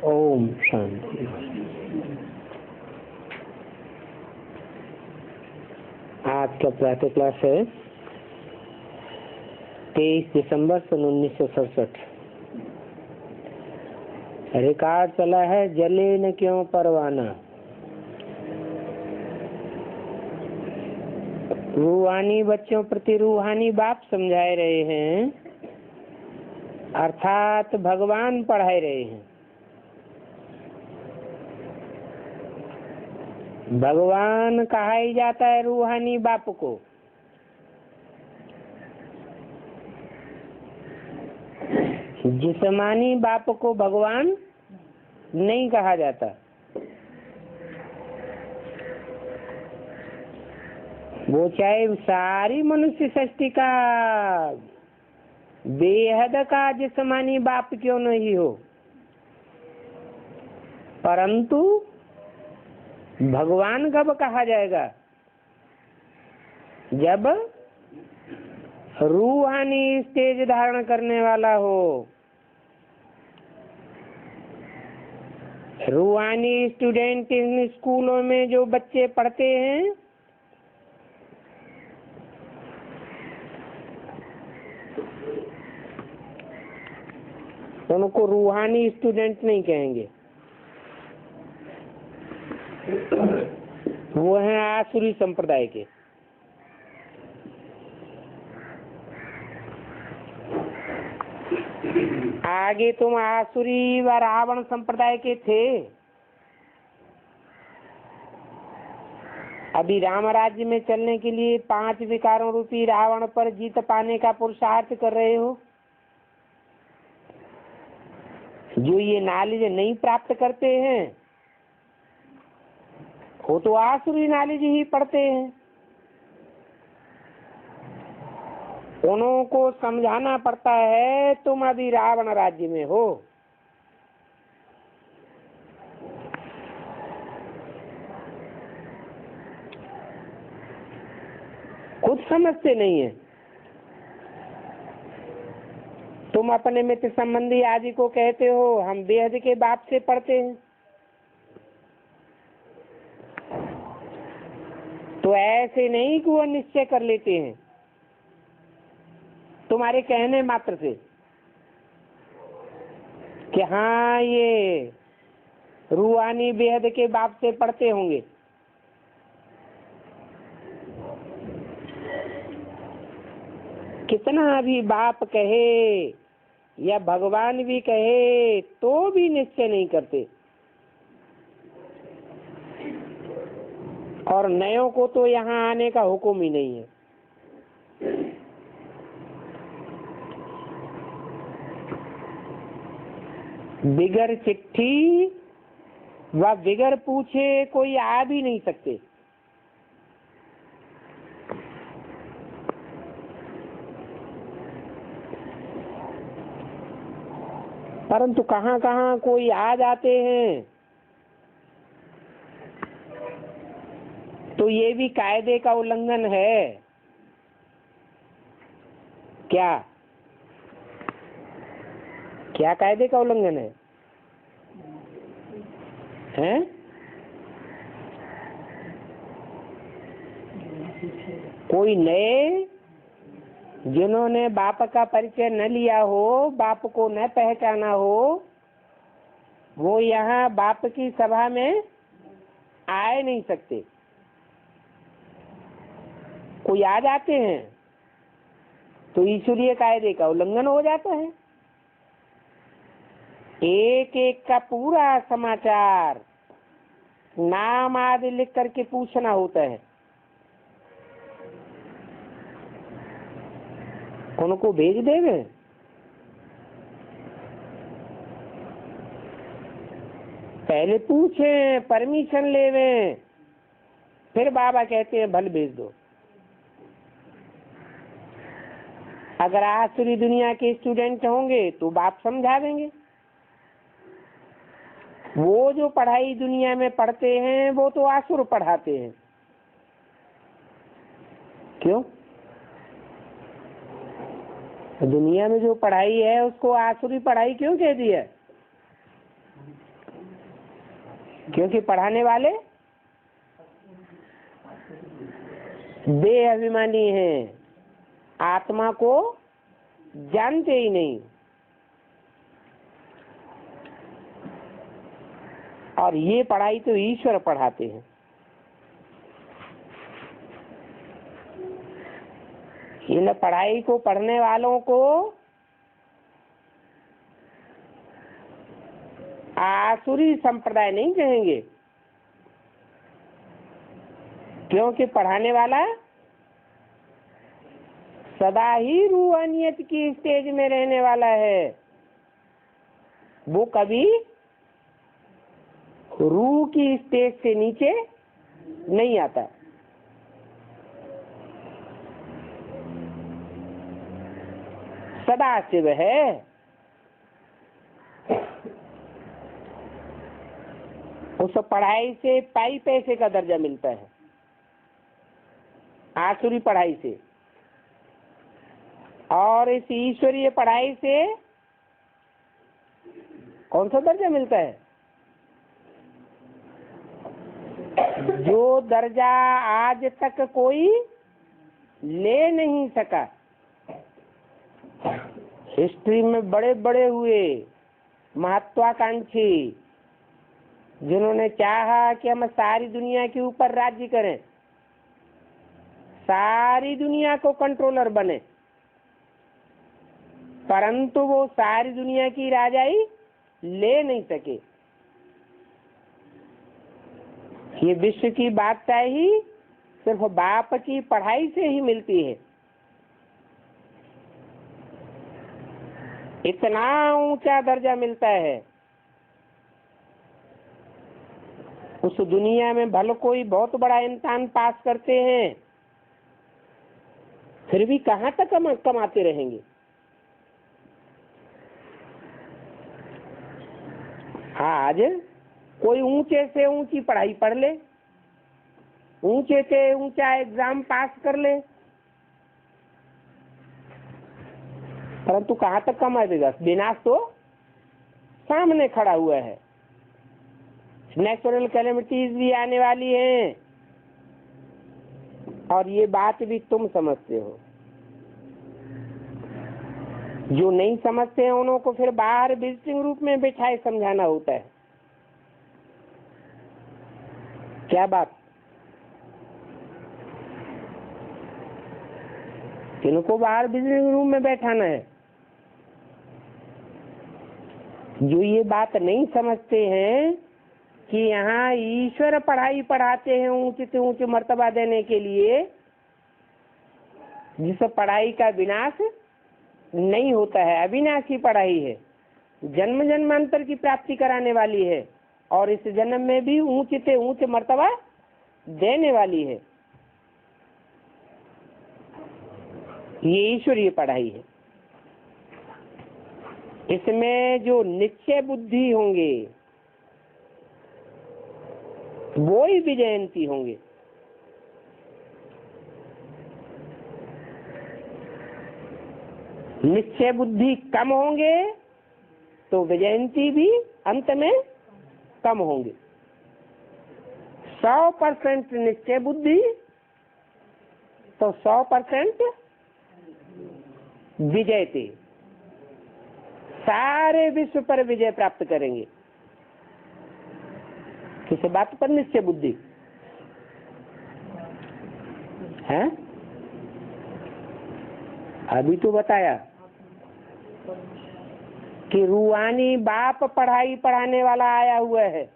ओम शांति। आज का प्रातः क्लास है 23 दिसंबर सन 1967। रिकॉर्ड चला है जले न क्यों परवाना। रूहानी बच्चों प्रति रूहानी बाप समझाए रहे हैं, अर्थात भगवान पढ़ाए रहे हैं। भगवान कहा ही जाता है रूहानी बाप को। जिस्मानी बाप को भगवान नहीं कहा जाता। वो चाहे सारी मनुष्य सृष्टि का बेहद का जिस्मानी बाप क्यों नहीं हो, परंतु भगवान कब कहा जाएगा? जब रूहानी स्टेज धारण करने वाला हो। रूहानी स्टूडेंट इन स्कूलों में जो बच्चे पढ़ते हैं, उनको रूहानी स्टूडेंट नहीं कहेंगे, वो हैं आसुरी संप्रदाय के। आगे तुम आसुरी व रावण संप्रदाय के थे। अभी राम राज्य में चलने के लिए 5 विकारों रूपी रावण पर जीत पाने का पुरुषार्थ कर रहे हो। जो ये नॉलेज नहीं प्राप्त करते हैं वो तो आसुरी नॉलेज ही पढ़ते हैं। उनको समझाना पड़ता है तुम अभी रावण राज्य में हो। खुद समझते नहीं है। तुम अपने मित्र संबंधी आदि को कहते हो हम बेहद के बाप से पढ़ते हैं, तो ऐसे नहीं कि वो निश्चय कर लेते हैं तुम्हारे कहने मात्र से कि हाँ ये रूहानी बेहद के बाप से पढ़ते होंगे। कितना भी बाप कहे या भगवान भी कहे तो भी निश्चय नहीं करते। और नयों को तो यहाँ आने का हुक्म ही नहीं है। बिगर चिट्ठी व बिगर पूछे कोई आ भी नहीं सकते। परंतु कहाँ कहाँ कोई आ जाते हैं, तो ये भी कायदे का उल्लंघन है। क्या क्या कायदे का उल्लंघन है? हैं? कोई नए जिन्होंने बाप का परिचय न लिया हो, बाप को न पहचाना हो, वो यहाँ बाप की सभा में आए नहीं सकते। कोई आ जाते हैं तो ईश्वरीय कायदे का उल्लंघन हो जाता है। एक एक का पूरा समाचार नाम आदि लिख करके पूछना होता है। उनको भेज देंगे। पहले पूछे, परमिशन लेवे, फिर बाबा कहते हैं भल भेज दो। अगर आसुरी दुनिया के स्टूडेंट होंगे तो बाप समझा देंगे। वो जो पढ़ाई दुनिया में पढ़ते हैं वो तो आसुर पढ़ाते हैं। क्यों? दुनिया में जो पढ़ाई है उसको आसुरी पढ़ाई क्यों कह दिया? क्योंकि पढ़ाने वाले देह अभिमानी हैं, आत्मा को जानते ही नहीं। और ये पढ़ाई तो ईश्वर पढ़ाते हैं। इन पढ़ाई को पढ़ने वालों को आसुरी संप्रदाय नहीं कहेंगे, क्योंकि पढ़ाने वाला सदा ही रूहानियत की स्टेज में रहने वाला है। वो कभी रूह की स्टेज से नीचे नहीं आता। सदा शिव है। उस पढ़ाई से पाई पैसे का दर्जा मिलता है, आसुरी पढ़ाई से। और इस ईश्वरीय पढ़ाई से कौन सा दर्जा मिलता है? जो दर्जा आज तक कोई ले नहीं सका। हिस्ट्री में बड़े बड़े हुए महत्वाकांक्षी, जिन्होंने चाहा कि हम सारी दुनिया के ऊपर राज्य करें, सारी दुनिया को कंट्रोलर बने, परंतु वो सारी दुनिया की राजाई ले नहीं सके। ये विश्व की बादशाही सिर्फ बाप की पढ़ाई से ही मिलती है। इतना ऊंचा दर्जा मिलता है। उस दुनिया में भले कोई बहुत बड़ा इम्तिहान पास करते हैं, फिर भी कहाँ तक कमाते रहेंगे। आज कोई ऊंचे से ऊंची पढ़ाई पढ़ ले, ऊंचे से ऊंचा एग्जाम पास कर ले, परंतु कहाँ तक कमाएगा? विनाश तो सामने खड़ा हुआ है। नेचुरल कैलेमिटीज भी आने वाली हैं, और ये बात भी तुम समझते हो। जो नहीं समझते हैं उन्हों को फिर बाहर विजिटिंग रूप में बिठाए समझाना होता है। क्या बात? इनको बाहर विजिटिंग रूम में बैठाना है। जो ये बात नहीं समझते हैं कि यहाँ ईश्वर पढ़ाई पढ़ाते हैं ऊंचे से ऊंचे मर्तबा देने के लिए, जिस पढ़ाई का विनाश नहीं होता है, अविनाशी पढ़ाई है, जन्म जन्मांतर की प्राप्ति कराने वाली है, और इस जन्म में भी ऊंचे से ऊंचे मर्तबा देने वाली है। ये ईश्वरीय पढ़ाई है। इसमें जो निश्चय बुद्धि होंगे वो ही विजयंती होंगे। निश्चय बुद्धि कम होंगे तो विजयंती भी अंत में कम होंगे। 100% निश्चय बुद्धि तो 100% विजयते, सारे विश्व पर विजय प्राप्त करेंगे। किस बात पर? निश्चय बुद्धि है। अभी तो बताया कि रूहानी बाप पढ़ाई पढ़ाने वाला आया हुआ है,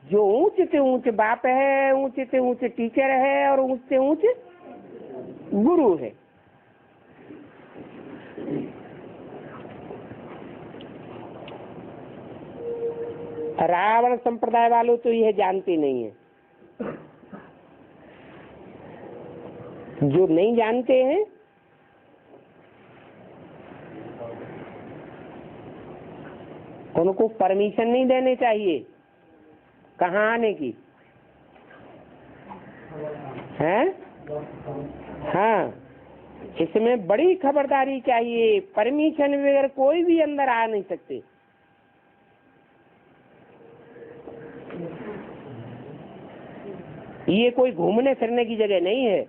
जो ऊंचे से ऊंचे बाप है, ऊंचे से ऊंचे टीचर है, और ऊंचे से ऊंचे गुरु है। रावण संप्रदाय वालों तो यह जानते नहीं है। जो नहीं जानते हैं उनको परमिशन नहीं देने चाहिए कहाँ आने की है। हाँ, इसमें बड़ी खबरदारी चाहिए। परमिशन बगैर कोई भी अंदर आ नहीं सकते। ये कोई घूमने फिरने की जगह नहीं है।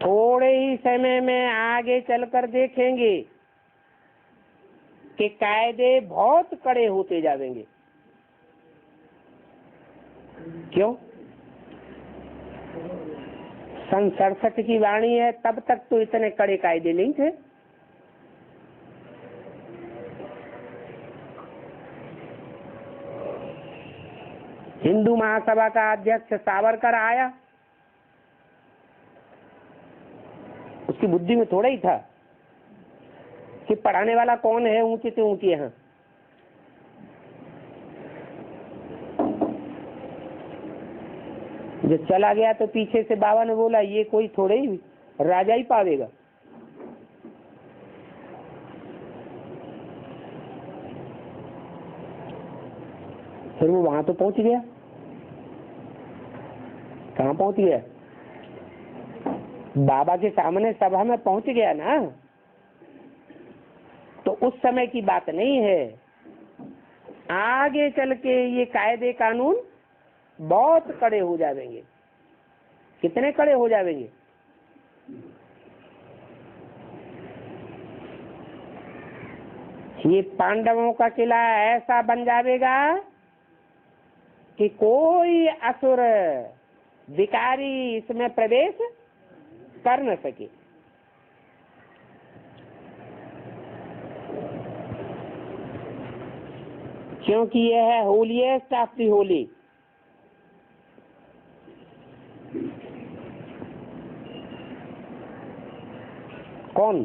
थोड़े ही समय में आगे चलकर देखेंगे कि कायदे बहुत कड़े होते जाएंगे। क्यों? सन 67 की वाणी है, तब तक तो इतने कड़े कायदे नहीं थे। हिंदू महासभा का अध्यक्ष सावरकर आया, उसकी बुद्धि में थोड़ा ही था कि पढ़ाने वाला कौन है ऊंचे से ऊंचे। यहाँ जब चला गया तो पीछे से बाबा ने बोला, ये कोई थोड़े ही राजा ही पावेगा। फिर वो वहां तो पहुंच गया। कहाँ पहुंच गया? बाबा के सामने सभा में पहुंच गया ना। तो उस समय की बात नहीं है, आगे चल के ये कायदे कानून बहुत कड़े हो जाएंगे। कितने कड़े हो जाएंगे? ये पांडवों का किला ऐसा बन जाएगा कि कोई असुर विकारी इसमें प्रवेश कर न सके। क्योंकि यह है होलीएस्ट ऑफ दी होली। कौन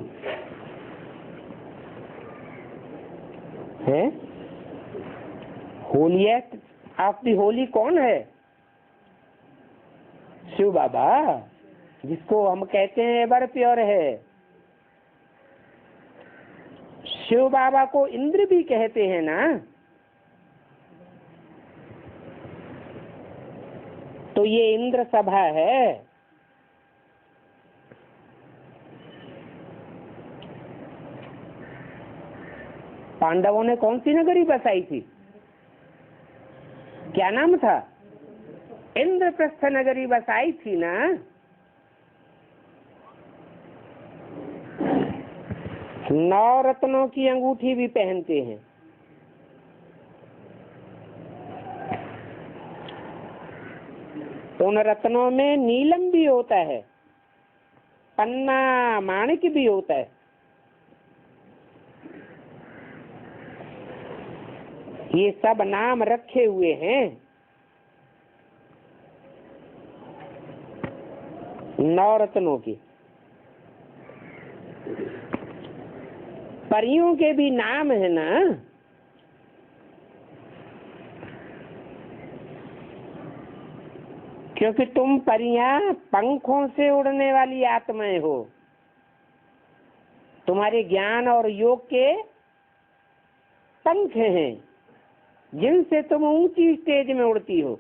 है होलीएस्ट ऑफ दी होली? कौन है? शिव बाबा, जिसको हम कहते हैं एवर प्योर है। शिव बाबा को इंद्र भी कहते हैं ना। तो ये इंद्र सभा है। पांडवों ने कौन सी नगरी बसाई थी? क्या नाम था? इंद्रप्रस्थ नगरी बसाई थी ना। नौ रत्नों की अंगूठी भी पहनते हैं। उन रत्नों में नीलम भी होता है, पन्ना माणिक भी होता है। ये सब नाम रखे हुए हैं नौ रत्नों की। परियों के भी नाम है ना। क्योंकि तुम परियां पंखों से उड़ने वाली आत्माएं हो। तुम्हारे ज्ञान और योग के पंख हैं जिनसे तुम ऊंची स्टेज में उड़ती हो।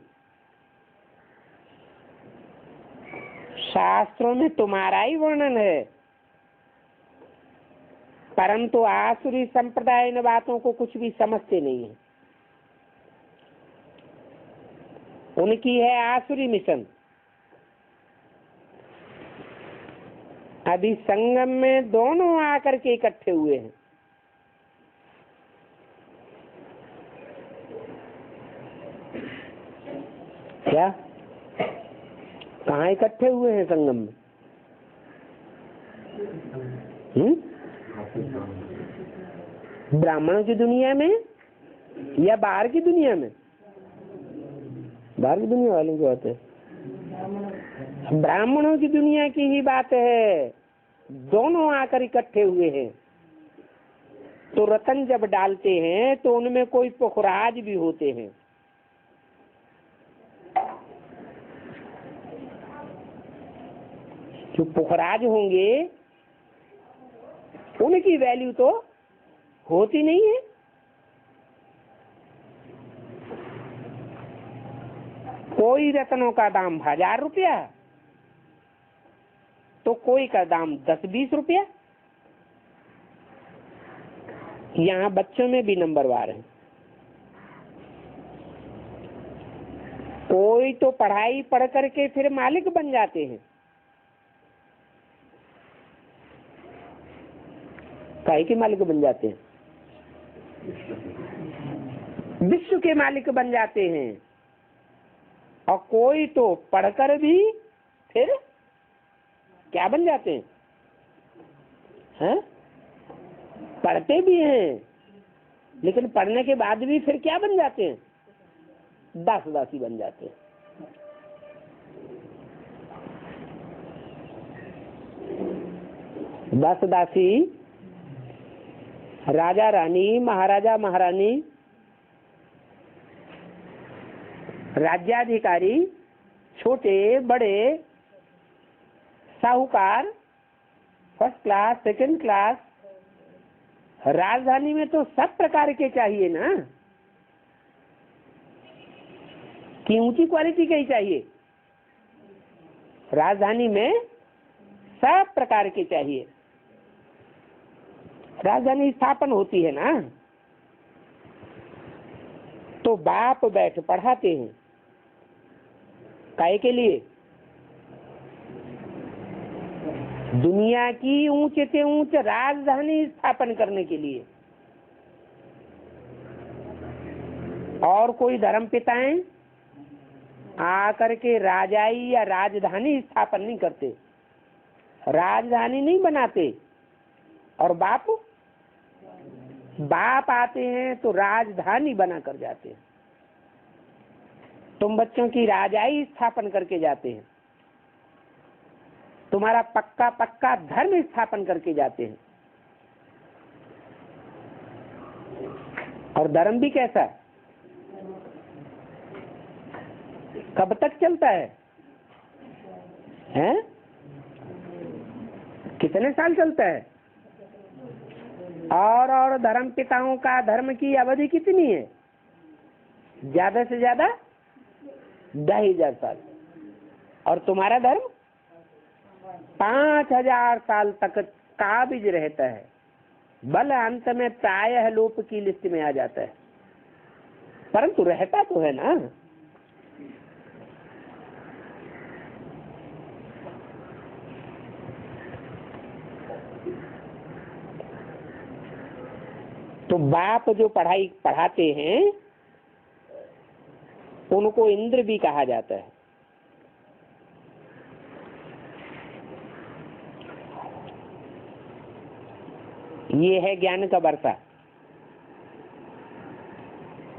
शास्त्रों में तुम्हारा ही वर्णन है, परंतु आसुरी संप्रदाय इन बातों को कुछ भी समझते नहीं है। उनकी है आसुरी मिशन। अभी संगम में दोनों आकर के इकट्ठे हुए हैं। क्या? कहाँ इकट्ठे हुए हैं संगम में? ब्राह्मणों की दुनिया में या बाहर की दुनिया में? बाहर की दुनिया वालों की बात है। ब्राह्मणों की दुनिया की ही बात है। दोनों आकर इकट्ठे हुए हैं। तो रतन जब डालते हैं तो उनमें कोई पुखराज भी होते हैं। जो पुखराज होंगे उनकी वैल्यू तो होती नहीं है। कोई रत्नों का दाम 1000 रुपया तो कोई का दाम 10-20 रुपया। यहाँ बच्चों में भी नंबरवार है। कोई तो पढ़ाई पढ़ करके फिर मालिक बन जाते हैं, काहे के मालिक बन जाते हैं? विश्व के मालिक बन जाते हैं। और कोई तो पढ़कर भी फिर क्या बन जाते हैं? हैं? पढ़ते भी हैं लेकिन पढ़ने के बाद भी फिर क्या बन जाते हैं? दास दासी बन जाते हैं। दास दासी, राजा रानी, महाराजा महारानी, राज्याधिकारी, छोटे बड़े, साहूकार, फर्स्ट क्लास, सेकंड क्लास, राजधानी में तो सब प्रकार के चाहिए ना, कि ऊंची क्वालिटी के ही चाहिए? राजधानी में सब प्रकार के चाहिए। राजधानी स्थापन होती है ना, तो बाप बैठ पढ़ाते हैं, काहे के लिए? दुनिया की ऊंचे से ऊंच राजधानी स्थापन करने के लिए। और कोई धर्म पिताएं आकर के राजाई या राजधानी स्थापन नहीं करते, राजधानी नहीं बनाते। और बाप आते हैं तो राजधानी बना कर जाते हैं। तुम बच्चों की राजाई स्थापन करके जाते हैं, तुम्हारा पक्का पक्का धर्म स्थापन करके जाते हैं। और धर्म भी कैसा? कब तक चलता है? हैं? कितने साल चलता है? और धर्म पिताओं का धर्म की अवधि कितनी है? ज्यादा से ज्यादा 10,000 साल। और तुम्हारा धर्म 5,000 साल तक काबिज रहता है, बल अंत में प्रायः लोप की लिस्ट में आ जाता है, परंतु रहता तो है ना। तो बाप जो पढ़ाई पढ़ाते हैं उनको इंद्र भी कहा जाता है। ये है ज्ञान का वर्षा।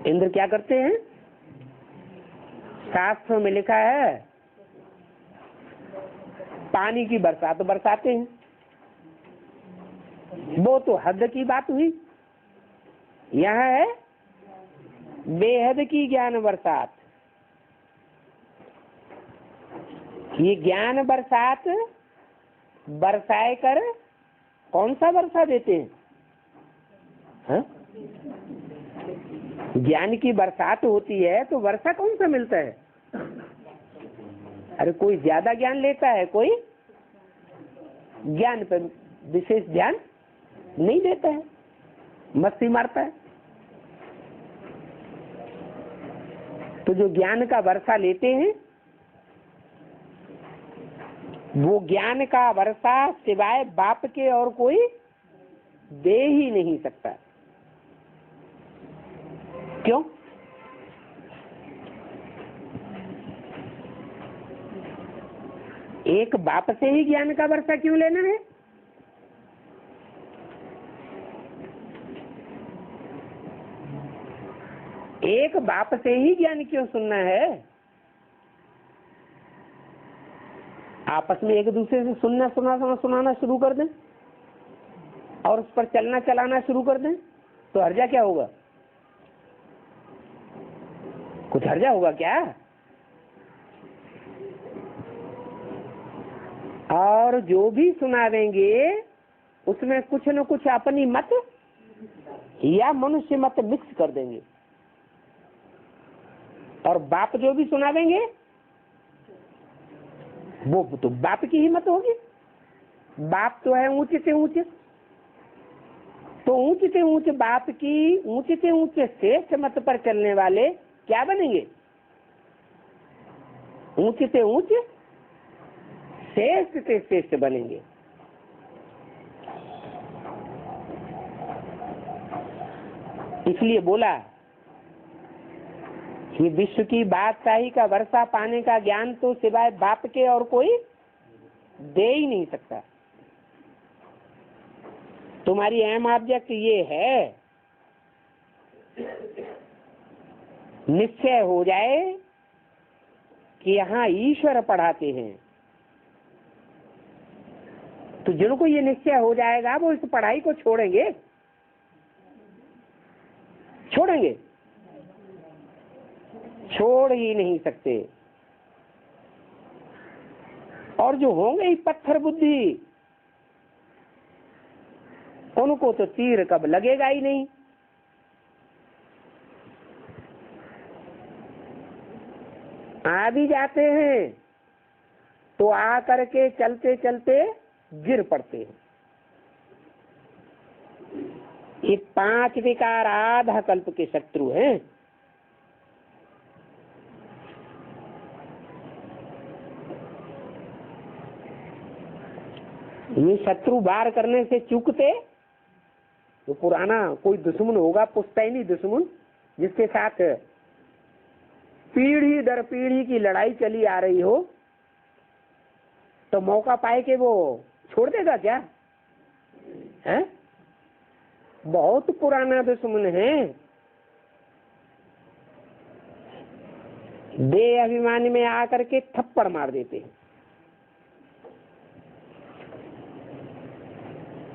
इंद्र क्या करते हैं? शास्त्रों में लिखा है पानी की बरसात बरसाते हैं। वो तो हद की बात हुई, यह है बेहद की ज्ञान बरसात। ये ज्ञान बरसात बरसाए कर कौन सा वर्षा देते हैं? हाँ? ज्ञान की बरसात होती है तो वर्षा कौन सा मिलता है? अरे कोई ज्यादा ज्ञान लेता है, कोई ज्ञान पर विशेष ध्यान नहीं देता है, मस्ती मारता है। तो जो ज्ञान का वर्षा लेते हैं वो ज्ञान का वर्षा सिवाय बाप के और कोई दे ही नहीं सकता। क्यों? एक बाप से ही ज्ञान का वर्षा क्यों लेना है? एक बाप से ही ज्ञान क्यों सुनना है? आपस में एक दूसरे से सुनाना शुरू कर दें और उस पर चलना चलाना शुरू कर दें तो हर्जा क्या होगा? कुछ हर्जा होगा क्या? और जो भी सुनावेंगे उसमें कुछ न कुछ अपनी मत या मनुष्य मत मिक्स कर देंगे। और बाप जो भी सुनावेंगे वो तो बाप की ही मत होगी। बाप तो है ऊंचे से ऊंचे, तो ऊंचे से ऊंचे बाप की ऊंचे से ऊंचे श्रेष्ठ मत पर चलने वाले क्या बनेंगे? ऊंच से ऊंच, श्रेष्ठ से श्रेष्ठ बनेंगे। इसलिए बोला ये विश्व की बादशाही का वर्षा पाने का ज्ञान तो सिवाय बाप के और कोई दे ही नहीं सकता। तुम्हारी अहम ऑब्जेक्ट ये है, निश्चय हो जाए कि यहाँ ईश्वर पढ़ाते हैं, तो जिनको ये निश्चय हो जाएगा वो इस पढ़ाई को छोड़ेंगे? छोड़ेंगे? छोड़ ही नहीं सकते। और जो होंगे ही पत्थर बुद्धि, उनको तो तीर कब लगेगा ही नहीं। आ भी जाते हैं तो आ करके चलते चलते गिर पड़ते हैं। ये 5 विकार आधा कल्प के शत्रु हैं। ये शत्रु वार करने से चूकते तो पुराना कोई दुश्मन होगा, पुश्तैनी दुश्मन, जिसके साथ पीढ़ी दर पीढ़ी की लड़ाई चली आ रही हो, तो मौका पाए कि वो छोड़ देगा क्या? है बहुत पुराना दुश्मन है। देह अभिमानी में आकर के थप्पड़ मार देते हैं।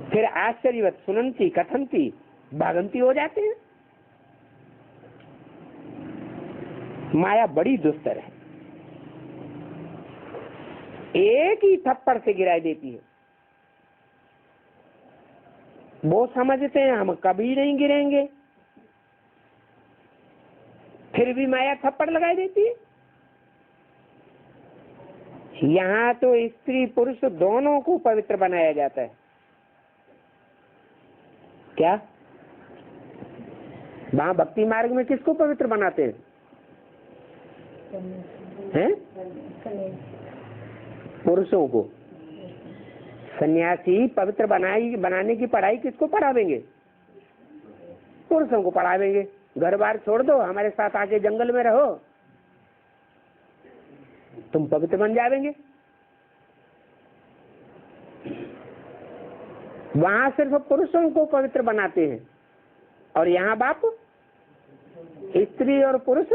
फिर आश्चर्यवत सुनंती कथंती भागंती हो जाते हैं। माया बड़ी दुस्तर है, एक ही थप्पड़ से गिराई देती है। वो समझते हैं हम कभी नहीं गिरेंगे, फिर भी माया थप्पड़ लगाई देती है। यहाँ तो स्त्री पुरुष दोनों को पवित्र बनाया जाता है। क्या वहां भक्ति मार्ग में किसको पवित्र बनाते हैं? पुरुषों को। सन्यासी पवित्र बनाने की पढ़ाई किसको पढ़ावेंगे? पुरुषों को पढ़ावेंगे। घर बार छोड़ दो, हमारे साथ आके जंगल में रहो, तुम पवित्र बन जाएंगे। वहां सिर्फ पुरुषों को पवित्र बनाते हैं, और यहाँ बाप स्त्री और पुरुष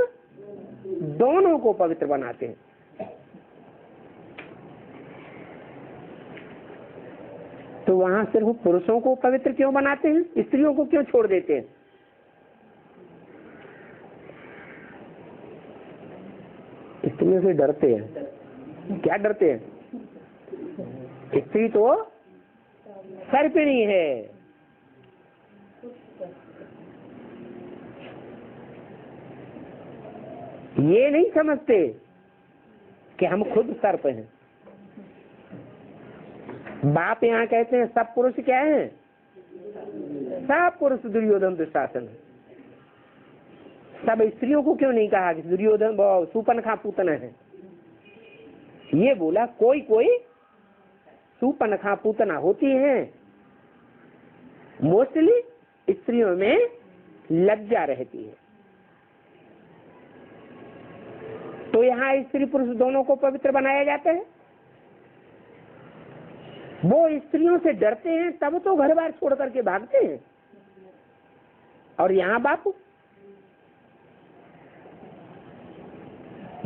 दोनों को पवित्र बनाते हैं। तो वहां सिर्फ पुरुषों को पवित्र क्यों बनाते हैं? स्त्रियों को क्यों छोड़ देते हैं? स्त्रियों से डरते हैं। क्या डरते हैं? स्त्री तो सर्पिणी है। ये नहीं समझते कि हम खुद सर्प हैं। बाप यहाँ कहते हैं सब पुरुष क्या हैं? सब पुरुष दुर्योधन दुशासन। सब स्त्रियों को क्यों नहीं कहा कि दुर्योधन सुपनखा पूतना है? ये बोला कोई कोई सुपनखा पूतना होती हैं। मोस्टली स्त्रियों में लज्जा रहती है। तो यहाँ स्त्री पुरुष दोनों को पवित्र बनाया जाता है। वो स्त्रियों से डरते हैं तब तो घर बार छोड़ करके भागते हैं। और यहाँ बाप,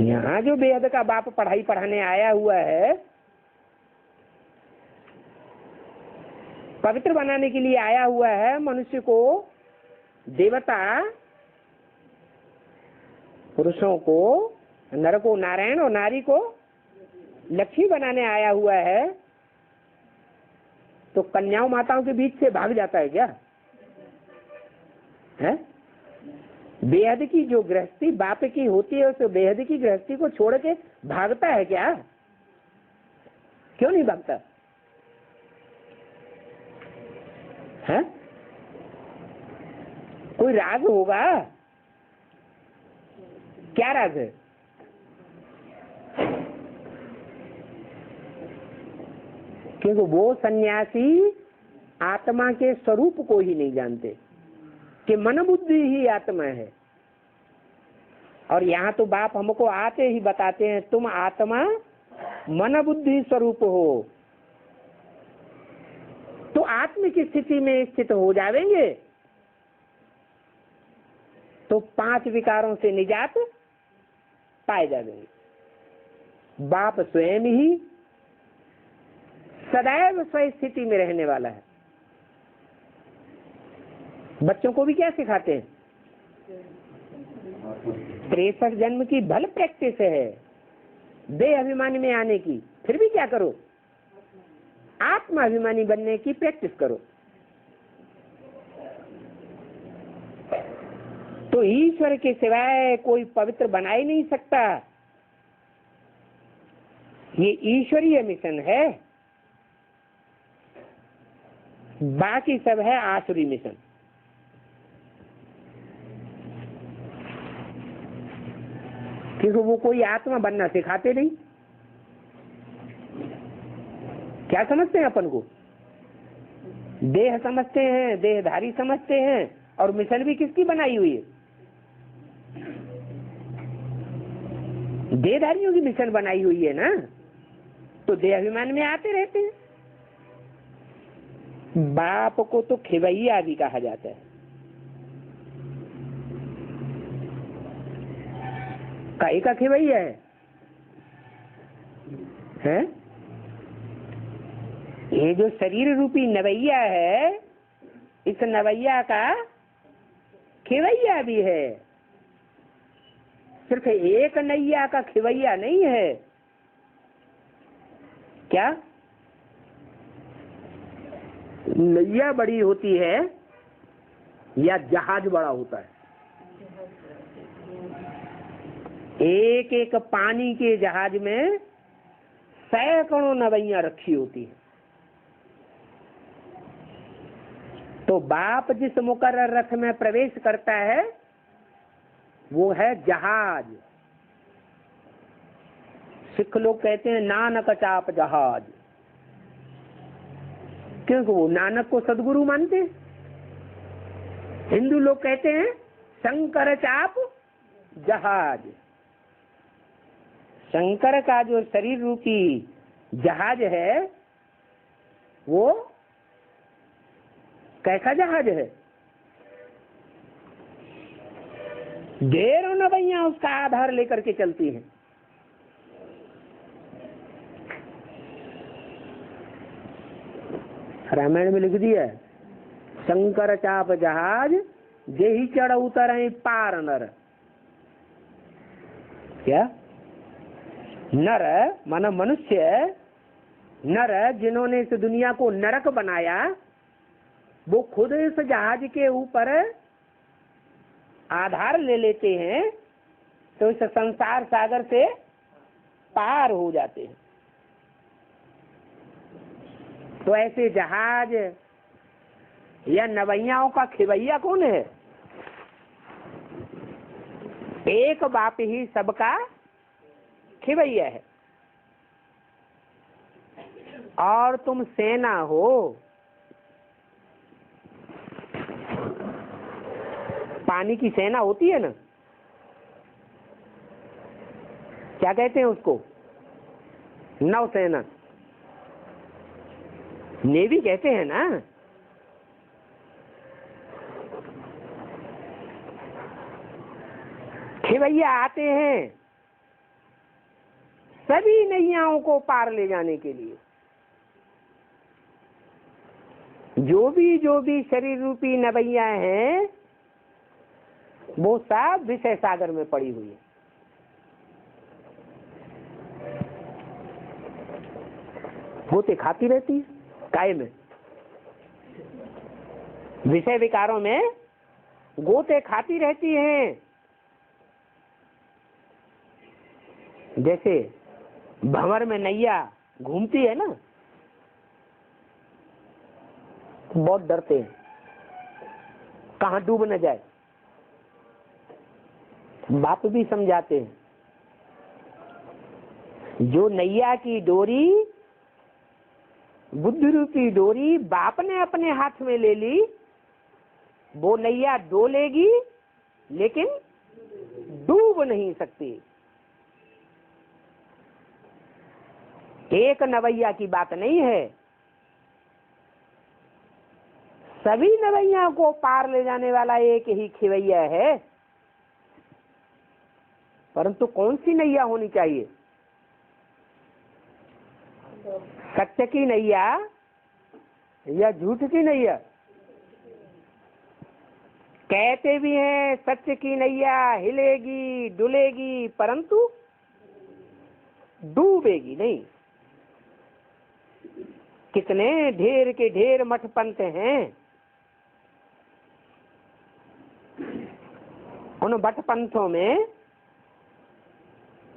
यहाँ जो बेहद का बाप पढ़ाई पढ़ाने आया हुआ है, पवित्र बनाने के लिए आया हुआ है, मनुष्य को देवता, पुरुषों को नर को नारायण और नारी को लक्ष्मी बनाने आया हुआ है, तो कन्याओं माताओं के बीच से भाग जाता है क्या? है? बेहद की जो गृहस्थी बाप की होती है, उस बेहद की गृहस्थी को छोड़ के भागता है क्या? क्यों नहीं भागता है? कोई राज होगा? क्या राज है? क्योंकि वो सन्यासी आत्मा के स्वरूप को ही नहीं जानते कि मन बुद्धि ही आत्मा है। और यहाँ तो बाप हमको आते ही बताते हैं तुम आत्मा मन बुद्धि स्वरूप हो, तो आत्म की स्थिति में स्थित हो जाएंगे तो 5 विकारों से निजात पाए जाएंगे। बाप स्वयं ही सदैव स्व स्थिति में रहने वाला है। बच्चों को भी क्या सिखाते हैं? 63 जन्म की भल प्रैक्टिस है देह अभिमानी में आने की, फिर भी क्या करो? आत्माभिमानी बनने की प्रैक्टिस करो। तो ईश्वर के सिवाय कोई पवित्र बना ही नहीं सकता। ये ईश्वरीय मिशन है, बाकी सब है आसुरी मिशन। क्योंकि वो कोई आत्मा बनना सिखाते नहीं। क्या समझते हैं अपन को? देह समझते हैं, देहधारी समझते हैं, और मिशन भी किसकी बनाई हुई है? देहधारियों की मिशन बनाई हुई है ना, तो देह अभिमान में आते रहते हैं। बाप को तो खिवैया भी कहा जाता है। काहे का खिवैया है? ये जो शरीर रूपी नवैया है, इस नवैया का खिवैया भी है। सिर्फ एक नैया का खिवैया नहीं है। क्या नैया बड़ी होती है या जहाज बड़ा होता है? एक एक पानी के जहाज में सैकड़ों नवैया रखी होती है। तो बाप जिस मुकर्रर रथ में प्रवेश करता है वो है जहाज। सिख लोग कहते हैं नानक चाप जहाज, क्योंकि वो नानक को सदगुरु मानते हैं। हिंदू लोग कहते हैं शंकर चाप जहाज। शंकर का जो शरीर रूपी जहाज है वो कैसा जहाज है? ढेरों नवैया उसका आधार लेकर के चलती हैं। रामायण में लिख दिया है शंकर चाप जहाज जेहि चढ़ उतर पार नर। क्या? नर माना मनुष्य, नर जिन्होंने इस दुनिया को नरक बनाया, वो खुद इस जहाज के ऊपर आधार ले लेते हैं तो इस संसार सागर से पार हो जाते हैं। तो ऐसे जहाज या नवैयाओं का खिवैया कौन है? एक बाप ही सबका खिवैया है। और तुम सेना हो, पानी की सेना होती है ना, क्या कहते हैं उसको? नौसेना, नेवी कहते हैं ना। खिवैया आते हैं सभी नैयाओं को पार ले जाने के लिए। जो भी शरीर रूपी नवैया हैं वो सब विषय सागर में पड़ी हुई है। गोते खाती रहती है काय में, विषय विकारों में गोते खाती रहती हैं। जैसे भंवर में नैया घूमती है ना, बहुत डरते हैं कहाँ डूब न जाए। बाप भी समझाते हैं जो नैया की डोरी बुद्धि रूपी डोरी बाप ने अपने हाथ में ले ली, वो नैया डोलेगी लेकिन डूब नहीं सकती। एक नवैया की बात नहीं है, सभी नवैया को पार ले जाने वाला एक ही खिवैया है। परंतु कौन सी नैया होनी चाहिए? सत्य की नैया या झूठ की नैया? कहते भी हैं सत्य की नैया हिलेगी डुलेगी परंतु डूबेगी नहीं। कितने ढेर के ढेर मठ पंथ हैं, उन मठ पंथों में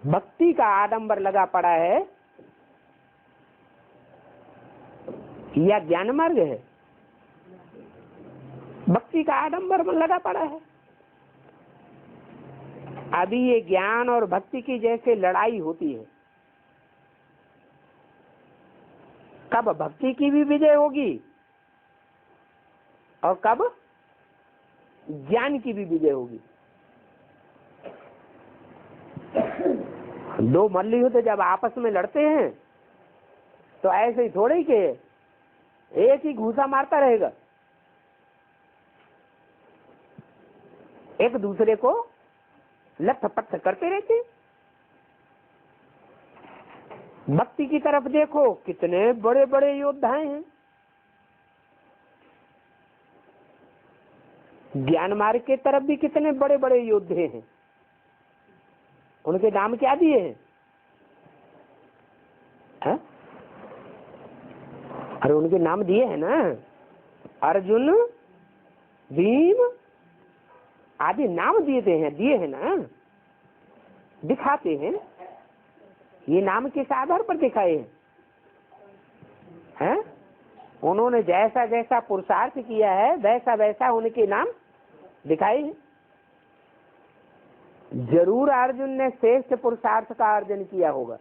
भक्ति का आडंबर लगा पड़ा है या ज्ञान मार्ग है? भक्ति का आडंबर लगा पड़ा है। अभी ये ज्ञान और भक्ति की जैसे लड़ाई होती है, कब भक्ति की भी विजय होगी और कब ज्ञान की भी विजय होगी। दो मल्लयुद्ध जब आपस में लड़ते हैं तो ऐसे ही थोड़े ही के एक ही घूसा मारता रहेगा, एक दूसरे को लथ पथ करते रहते। भक्ति की तरफ देखो, कितने बड़े बड़े योद्धाएं हैं। ज्ञान मार्ग की तरफ भी कितने बड़े बड़े योद्धे हैं। उनके नाम क्या दिए हैं? है? अरे उनके नाम दिए हैं ना, अर्जुन भीम आदि नाम दिए हैं ना, दिखाते हैं। ये नाम किस आधार पर दिखाए हैं? उन्होंने जैसा जैसा पुरुषार्थ किया है वैसा वैसा उनके नाम दिखाए हैं। जरूर अर्जुन ने श्रेष्ठ पुरुषार्थ का अर्जन किया होगा,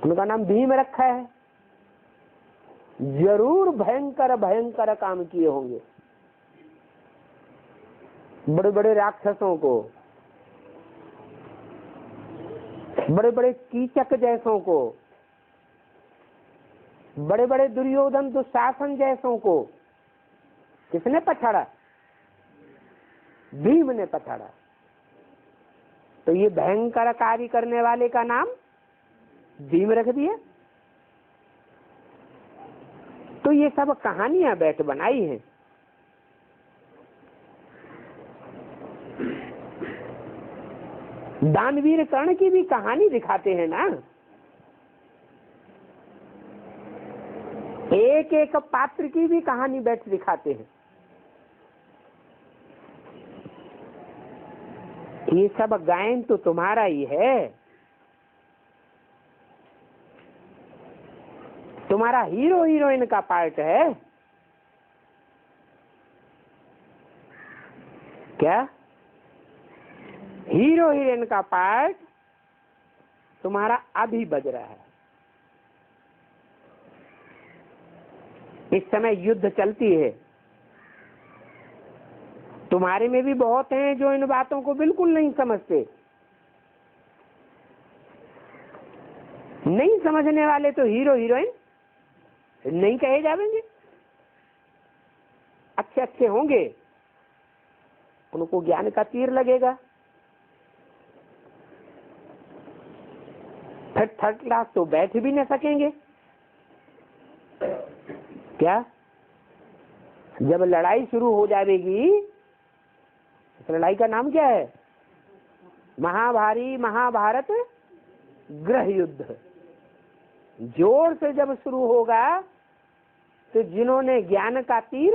उनका नाम भीम रखा है। जरूर भयंकर भयंकर काम किए होंगे, बड़े बड़े राक्षसों को, बड़े बड़े कीचक जैसों को, बड़े बड़े दुर्योधन दुशासन जैसों को किसने पछाड़ा? भीम ने पछाड़ा। तो ये भयंकर कार्य करने वाले का नाम भीम रख दिया। तो ये सब कहानियां बैठ बनाई हैं। दानवीर कर्ण की भी कहानी दिखाते हैं ना, एक एक पात्र की भी कहानी बैठ दिखाते हैं। ये सब गायन तो तुम्हारा ही है, तुम्हारा हीरो हीरोइन का पार्ट है क्या? हीरो हीरोइन का पार्ट तुम्हारा अभी बज रहा है। इस समय युद्ध चलती है, तुम्हारे में भी बहुत हैं जो इन बातों को बिल्कुल नहीं समझते। नहीं समझने वाले तो हीरो हीरोइन नहीं कहे जाएंगे। अच्छे अच्छे होंगे, उनको ज्ञान का तीर लगेगा। थर्ड क्लास तो बैठ भी न सकेंगे। क्या? जब लड़ाई शुरू हो जाएगी, इस लड़ाई का नाम क्या है? महाभारी महाभारत गृह युद्ध। जोर से जब शुरू होगा तो जिन्होंने ज्ञान का तीर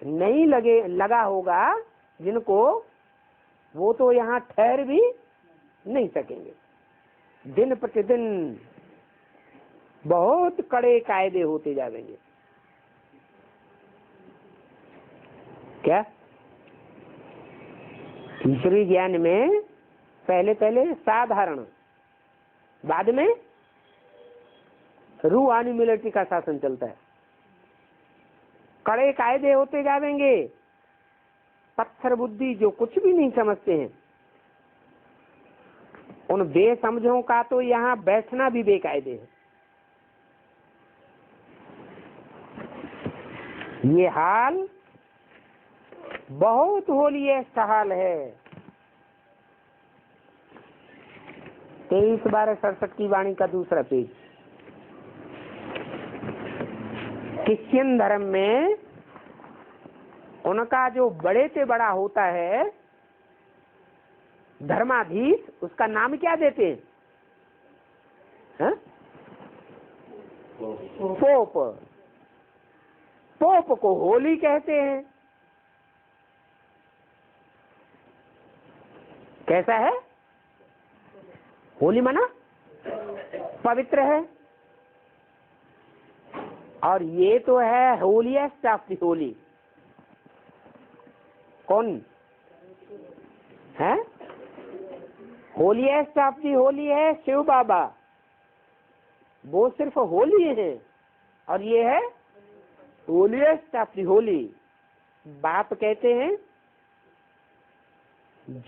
नहीं लगा होगा, जिनको, वो तो यहाँ ठहर भी नहीं सकेंगे। दिन प्रतिदिन बहुत कड़े कायदे होते जाएंगे। क्या? ईश्वरीय ज्ञान में पहले पहले साधारण, बाद में रूहानी मिलिट्री का शासन चलता है। कड़े कायदे होते जाएंगे, पत्थर बुद्धि जो कुछ भी नहीं समझते हैं, उन बेसमझों का तो यहाँ बैठना भी बेकायदे है। ये हाल बहुत होलियस्ट हाल है। 23-12-67 की वाणी का दूसरा पेज। क्रिश्चियन धर्म में उनका जो बड़े से बड़ा होता है धर्माधीश, उसका नाम क्या देते हैं? पोप। पोप को होली कहते हैं। कैसा है? होली माना पवित्र है। और ये तो है होलीएस्ट ऑफ द होली। कौन है? होलीएस्ट ऑफ दी होली है शिव बाबा। वो सिर्फ होली है और ये है होलीएस्ट ऑफ दी होली। बाप कहते हैं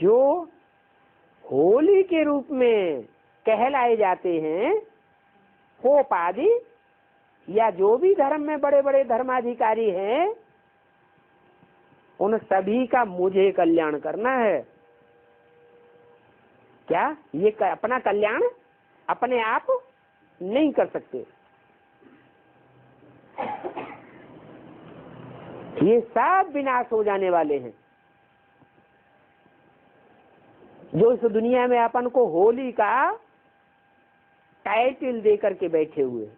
जो होली के रूप में कहलाए जाते हैं, पोप आदि या जो भी धर्म में बड़े बड़े धर्माधिकारी हैं, उन सभी का मुझे कल्याण करना है। क्या ये अपना कल्याण अपने आप नहीं कर सकते? ये सब विनाश हो जाने वाले हैं। जो इस दुनिया में अपन को होली का टाइटल दे करके बैठे हुए,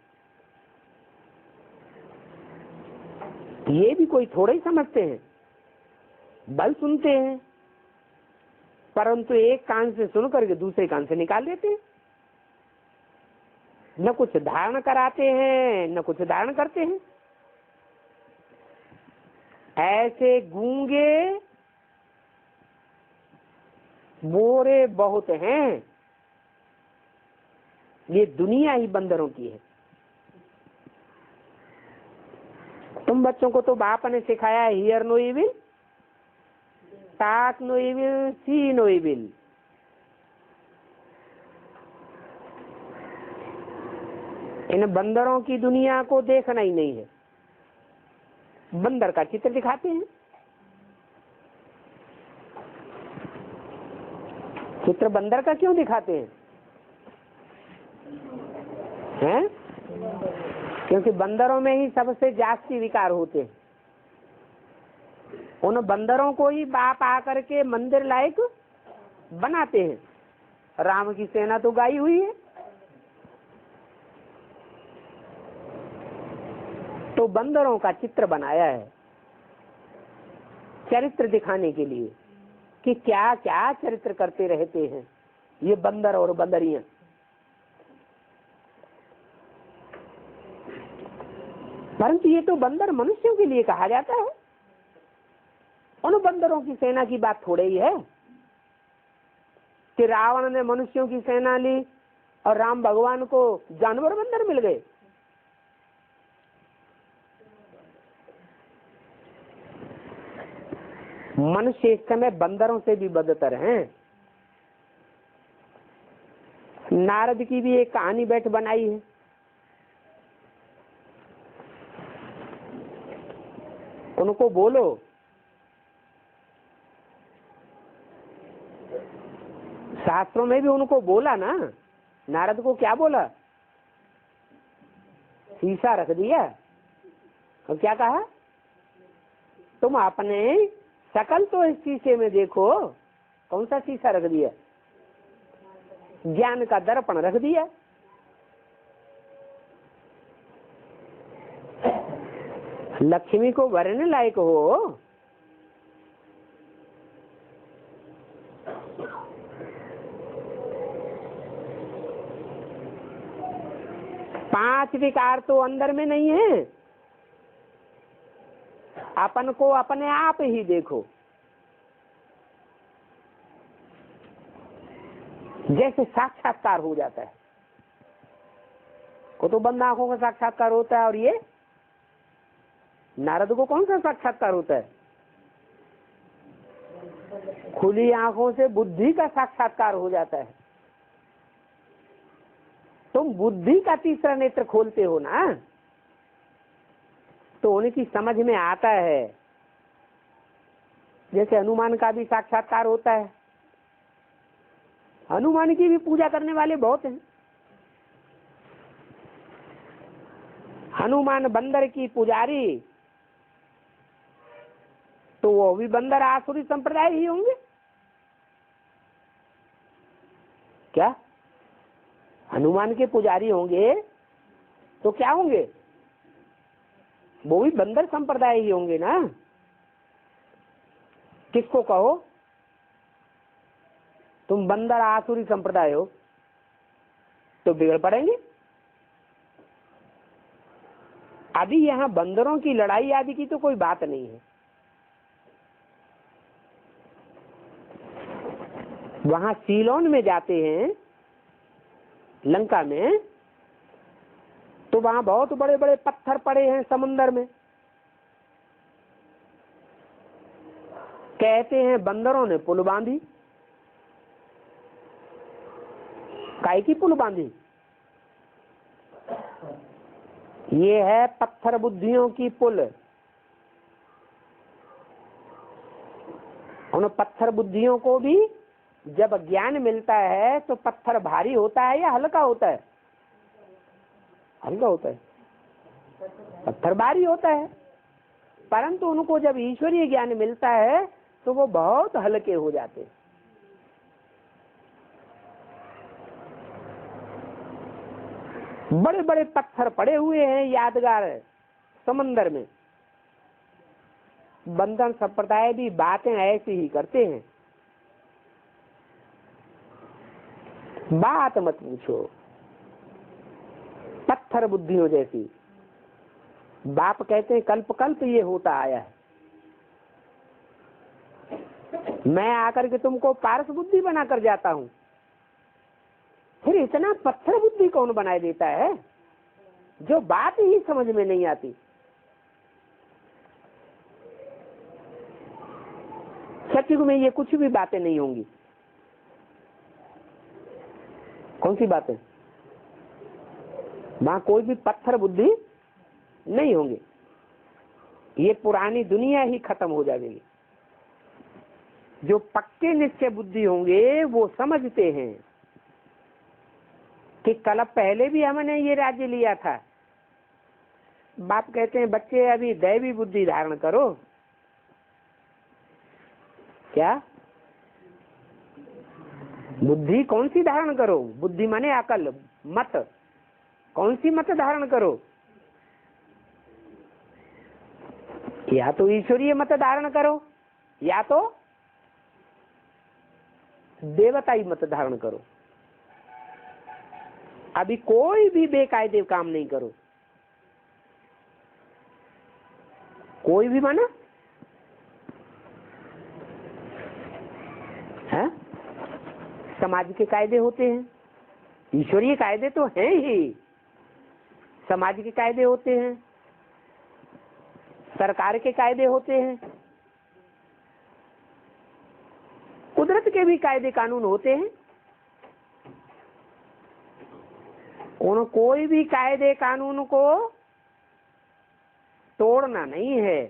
ये भी कोई थोड़ा ही समझते हैं। बल सुनते हैं, परंतु एक कान से सुन करके दूसरे कान से निकाल देते हैं। न कुछ धारण कराते हैं न कुछ धारण करते हैं। ऐसे गूंगे मोरे बहुत हैं। ये दुनिया ही बंदरों की है। तुम बच्चों को तो बाप ने सिखाया है hear no evil, talk no evil, see no evil. इन बंदरों की दुनिया को देखना ही नहीं है। बंदर का चित्र दिखाते हैं। चित्र बंदर का क्यों दिखाते हैं? हैं? क्योंकि बंदरों में ही सबसे जास्ती विकार होते हैं। उन बंदरों को ही बाप आकर के मंदिर लायक बनाते हैं। राम की सेना तो गाई हुई है, तो बंदरों का चित्र बनाया है चरित्र दिखाने के लिए कि क्या क्या चरित्र करते रहते हैं ये बंदर और बंदरियां। परंतु ये तो बंदर मनुष्यों के लिए कहा जाता है। उन बंदरों की सेना की बात थोड़े ही है कि रावण ने मनुष्यों की सेना ली और राम भगवान को जानवर बंदर मिल गए। मनुष्य इस समय बंदरों से भी बदतर हैं। नारद की भी एक कहानी बैठ बनाई है। उनको बोलो शास्त्रों में भी उनको बोला ना। नारद को क्या बोला? शीशा रख दिया और क्या कहा? तुम अपने शकल तो इस शीशे में देखो। कौन सा शीशा रख दिया? ज्ञान का दर्पण रख दिया। लक्ष्मी को वरने लायक हो। पांच विकार तो अंदर में नहीं है। अपन को अपने आप ही देखो। जैसे साक्षात्कार हो जाता है। को तो बंद आंखों का साक्षात्कार होता है, और ये नारद को कौन सा साक्षात्कार होता है? खुली आंखों से बुद्धि का साक्षात्कार हो जाता है। तुम बुद्धि का तीसरा नेत्र खोलते हो ना, तो उनकी समझ में आता है। जैसे हनुमान का भी साक्षात्कार होता है। हनुमान की भी पूजा करने वाले बहुत हैं। हनुमान बंदर की पुजारी, तो वो भी बंदर आसुरी संप्रदाय ही होंगे क्या? हनुमान के पुजारी होंगे तो क्या होंगे? वो भी बंदर संप्रदाय ही होंगे ना। किसको कहो तुम बंदर आसुरी संप्रदाय हो, तो बिगड़ पड़ेंगे। अभी यहाँ बंदरों की लड़ाई आदि की तो कोई बात नहीं है। वहां सीलोन में जाते हैं, लंका में, तो वहां बहुत बड़े बड़े पत्थर पड़े हैं समुन्द्र में। कहते हैं बंदरों ने पुल बांधी। काहे की पुल बांधी? ये है पत्थर बुद्धियों की पुल। उन पत्थर बुद्धियों को भी जब ज्ञान मिलता है तो पत्थर भारी होता है या हल्का होता है? हल्का होता है। पत्थर भारी होता है, परंतु उनको जब ईश्वरीय ज्ञान मिलता है तो वो बहुत हल्के हो जाते हैं। बड़े बड़े पत्थर पड़े हुए हैं यादगार समंदर में। बंधन संप्रदाय भी बातें ऐसी ही करते हैं। बात मत पूछो, पत्थर बुद्धियों जैसी। बाप कहते हैं कल्प कल्प ये होता आया है। मैं आकर के तुमको पारस बुद्धि बनाकर जाता हूं, फिर इतना पत्थर बुद्धि कौन बनाए देता है जो बात ही समझ में नहीं आती। सतयुग में ये कुछ भी बातें नहीं होंगी। कौन सी बातें? वहां कोई भी पत्थर बुद्धि नहीं होंगे। ये पुरानी दुनिया ही खत्म हो जाएगी। जो पक्के निश्चय बुद्धि होंगे वो समझते हैं कि कल पहले भी हमने ये राज्य लिया था। बाप कहते हैं बच्चे अभी दैवी बुद्धि धारण करो। क्या बुद्धि कौन सी धारण करो? बुद्धि माने अकल, मत। कौन सी मत धारण करो? या तो ईश्वरीय मत धारण करो या तो देवताई मत धारण करो। अभी कोई भी बेकायदे काम नहीं करो। कोई भी माना है? समाज के कायदे होते हैं, ईश्वरीय कायदे तो हैं ही। समाज के कायदे होते हैं, सरकार के कायदे होते हैं, कुदरत के भी कायदे कानून होते हैं। उन कोई भी कायदे कानून को तोड़ना नहीं है।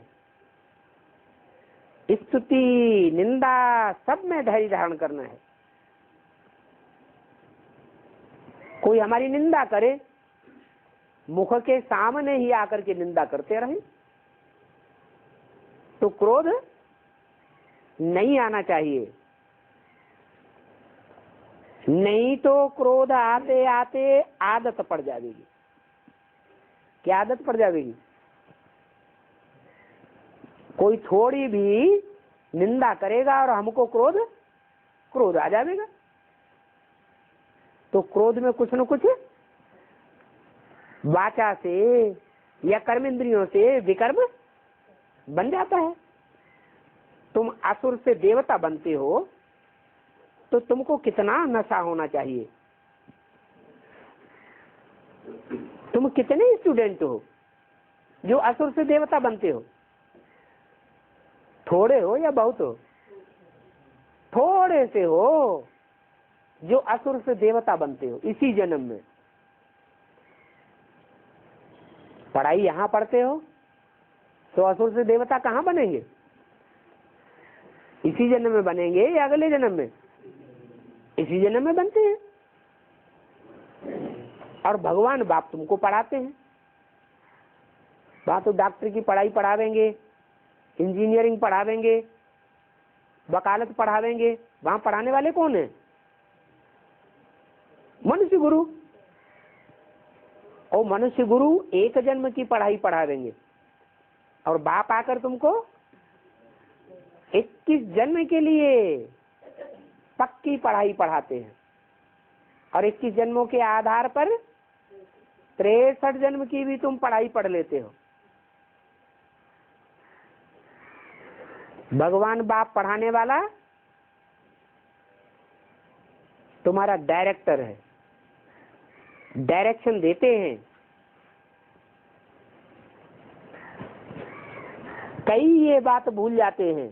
स्तुति निंदा सब में धैर्य धारण करना है। कोई हमारी निंदा करे, मुख के सामने ही आकर के निंदा करते रहे, तो क्रोध नहीं आना चाहिए। नहीं तो क्रोध आते आते आदत पड़ जाएगी। क्या आदत पड़ जाएगी? कोई थोड़ी भी निंदा करेगा और हमको क्रोध आ जाएगा। तो क्रोध में कुछ न कुछ वाचा से या कर्मेंद्रियों से विकर्म बन जाता है। तुम असुर से देवता बनते हो तो तुमको कितना नशा होना चाहिए। तुम कितने स्टूडेंट हो जो असुर से देवता बनते हो? थोड़े हो या बहुत हो? थोड़े से हो जो असुर से देवता बनते हो इसी जन्म में। पढ़ाई यहाँ पढ़ते हो तो असुर से देवता कहाँ बनेंगे? इसी जन्म में बनेंगे या अगले जन्म में? इसी जन्म में बनते हैं। और भगवान बाप तुमको पढ़ाते हैं। वहां तो डॉक्टर की पढ़ाई पढ़ावेंगे, इंजीनियरिंग पढ़ावेंगे, वकालत पढ़ावेंगे। वहां पढ़ाने वाले कौन है? मनुष्य गुरु। और मनुष्य गुरु एक जन्म की पढ़ाई पढ़ावेंगे और बाप आकर तुमको 21 जन्म के लिए पक्की पढ़ाई पढ़ाते हैं। और 21 जन्मों के आधार पर 63 जन्म की भी तुम पढ़ाई पढ़ लेते हो। भगवान बाप पढ़ाने वाला तुम्हारा डायरेक्टर है, डायरेक्शन देते हैं। कई ये बात भूल जाते हैं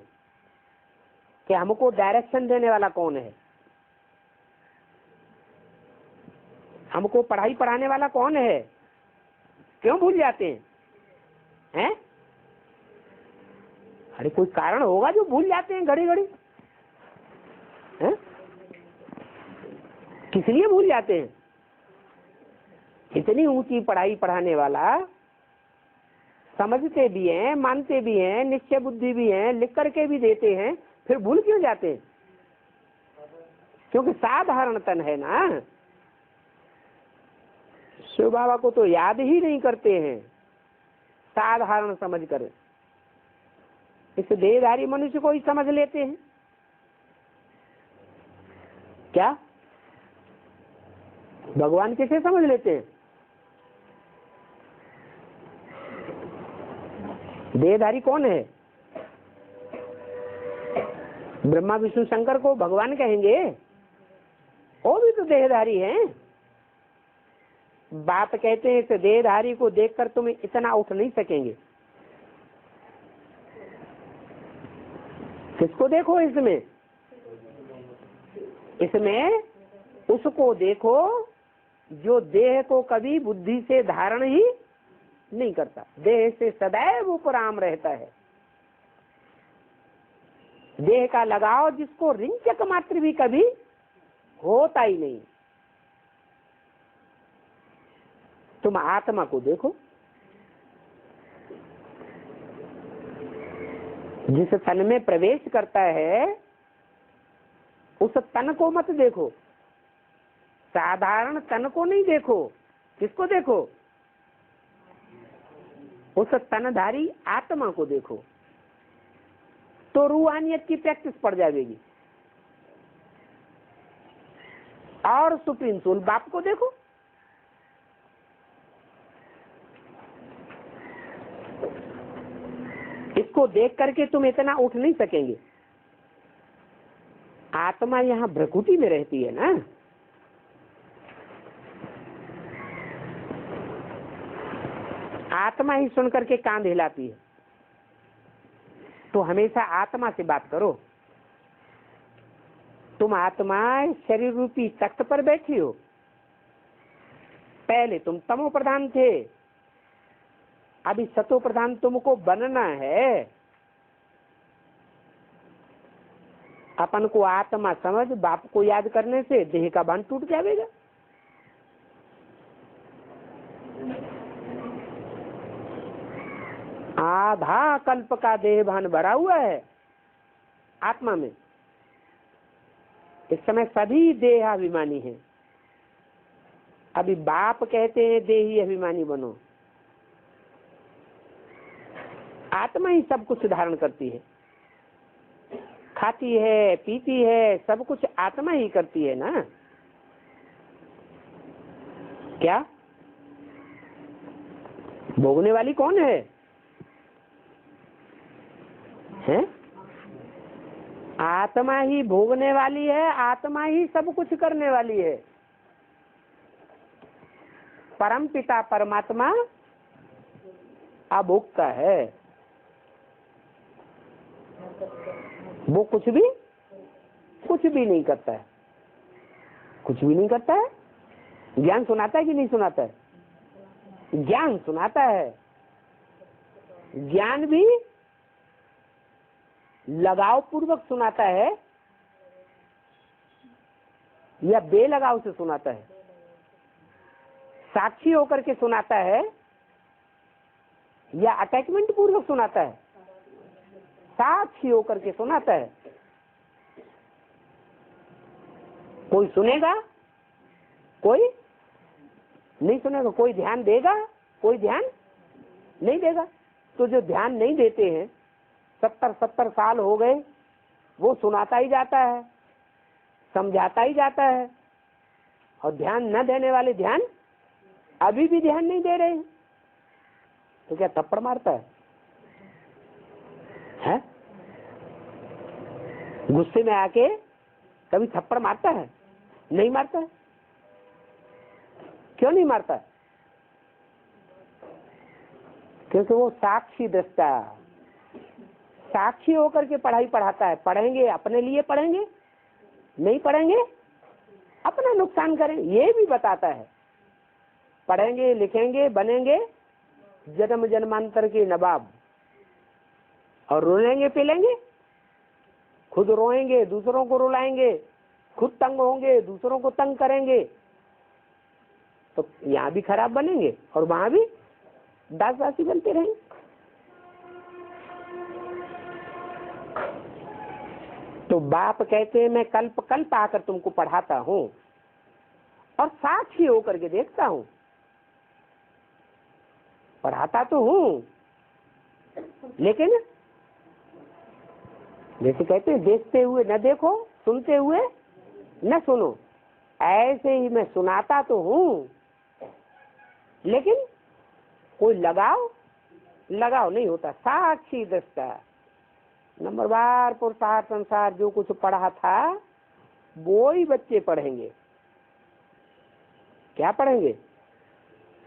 कि हमको डायरेक्शन देने वाला कौन है, हमको पढ़ाई पढ़ाने वाला कौन है। क्यों भूल जाते हैं? अरे कोई कारण होगा जो भूल जाते हैं घड़ी घड़ी। किस लिए भूल जाते हैं? इतनी ऊंची पढ़ाई पढ़ाने वाला, समझते भी हैं, मानते भी हैं, निश्चय बुद्धि भी हैं, लिख करके भी देते हैं, फिर भूल क्यों जाते हैं? क्योंकि साधारण तन है ना। शिव बाबा को तो याद ही नहीं करते हैं साधारण समझ कर। इस देहधारी मनुष्य को ही समझ लेते हैं क्या? भगवान कैसे समझ लेते हैं? देहधारी कौन है? ब्रह्मा विष्णु शंकर को भगवान कहेंगे? वो भी तो देहधारी हैं। बात कहते हैं इस देहधारी को देखकर तुम इतना उठ नहीं सकेंगे। किसको देखो इसमें? इसमें उसको देखो जो देह को कभी बुद्धि से धारण ही नहीं करता, देह से सदैव उपराम रहता है। देह का लगाव जिसको रिंचक मात्र भी कभी होता ही नहीं। तुम आत्मा को देखो, जिस तन में प्रवेश करता है उस तन को मत देखो, साधारण तन को नहीं देखो। किसको देखो? उस तनधारी आत्मा को देखो, तो रूहानियत की प्रैक्टिस पड़ जाएगी। और सुप्रीम सोल बाप को देखो, इसको देख करके तुम इतना उठ नहीं सकेंगे। आत्मा यहाँ भ्रकुटी में रहती है ना। आत्मा ही सुन करके कान हिलाती है। तो हमेशा आत्मा से बात करो। तुम आत्मा शरीर रूपी तख्त पर बैठी हो। पहले तुम तमो प्रधान थे, अभी सतो प्रधान तुमको बनना है। अपन को आत्मा समझ, बाप को याद करने से देह का भान टूट जाएगा। आधा कल्प का देह भान भरा हुआ है आत्मा में। इस समय सभी देहाभिमानी हैं। अभी बाप कहते हैं देही अभिमानी बनो। आत्मा ही सब कुछ धारण करती है, खाती है, पीती है, सब कुछ आत्मा ही करती है ना। क्या भोगने वाली कौन है? हैं? आत्मा ही भोगने वाली है, आत्मा ही सब कुछ करने वाली है। परम पिता परमात्मा अभुक्त है, वो कुछ भी नहीं करता है, कुछ भी नहीं करता है। ज्ञान सुनाता है कि नहीं सुनाता है? ज्ञान सुनाता है। ज्ञान भी लगाव पूर्वक सुनाता है या बेलगाव से सुनाता है? साक्षी होकर के सुनाता है या अटैचमेंट पूर्वक सुनाता है? साक्षी होकर के सुनाता है। कोई सुनेगा, कोई नहीं सुनेगा, कोई ध्यान देगा, कोई ध्यान नहीं देगा। तो जो ध्यान नहीं देते हैं, 70 साल हो गए, वो सुनाता ही जाता है, समझाता ही जाता है, और ध्यान न देने वाले ध्यान अभी भी ध्यान नहीं दे रहे हैं, तो क्या थप्पड़ मारता है? गुस्से में आके कभी थप्पड़ मारता है? नहीं मारता है। क्यों नहीं मारता है? क्योंकि वो साक्षी दृष्टा, साक्षी होकर के पढ़ाई पढ़ाता है। पढ़ेंगे अपने लिए, पढ़ेंगे नहीं पढ़ेंगे अपना नुकसान करें, ये भी बताता है। पढ़ेंगे लिखेंगे बनेंगे जन्म जन्मांतर के नवाब, और रोएंगे पिलेंगे, खुद रोएंगे दूसरों को रुलाएंगे, खुद तंग होंगे दूसरों को तंग करेंगे, तो यहाँ भी खराब बनेंगे और वहां भी दासदासी बनते रहेंगे। तो बाप कहते हैं मैं कल्प कल्प आकर तुमको पढ़ाता हूँ और साक्षी होकर के देखता हूँ। पढ़ाता तो हूँ, लेकिन जैसे कहते हैं देखते हुए न देखो, सुनते हुए न सुनो, ऐसे ही मैं सुनाता तो हूँ, लेकिन कोई लगाव नहीं होता। साक्षी दृष्टा, नंबरवार पुरुषार्थ संसार जो कुछ पढ़ा था वो ही बच्चे पढ़ेंगे। क्या पढ़ेंगे?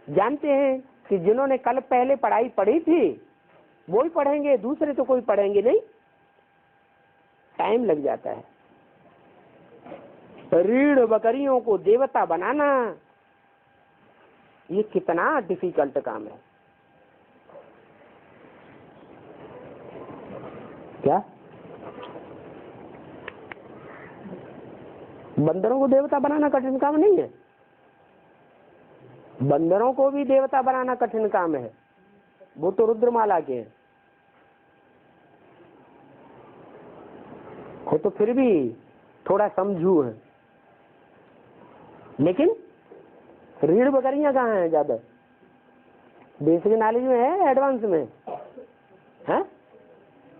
जानते हैं कि जिन्होंने कल पहले पढ़ाई पढ़ी थी वो ही पढ़ेंगे, दूसरे तो कोई पढ़ेंगे नहीं। टाइम लग जाता है। रीढ़ बकरियों को देवता बनाना ये कितना डिफिकल्ट काम है। क्या बंदरों को देवता बनाना कठिन काम नहीं है? बंदरों को भी देवता बनाना कठिन काम है, वो तो रुद्रमाला के हैं। वो तो फिर भी थोड़ा समझू है, लेकिन रीढ़ बकरियां कहाँ हैं? ज्यादा बेसिक नॉलेज में है, एडवांस में है?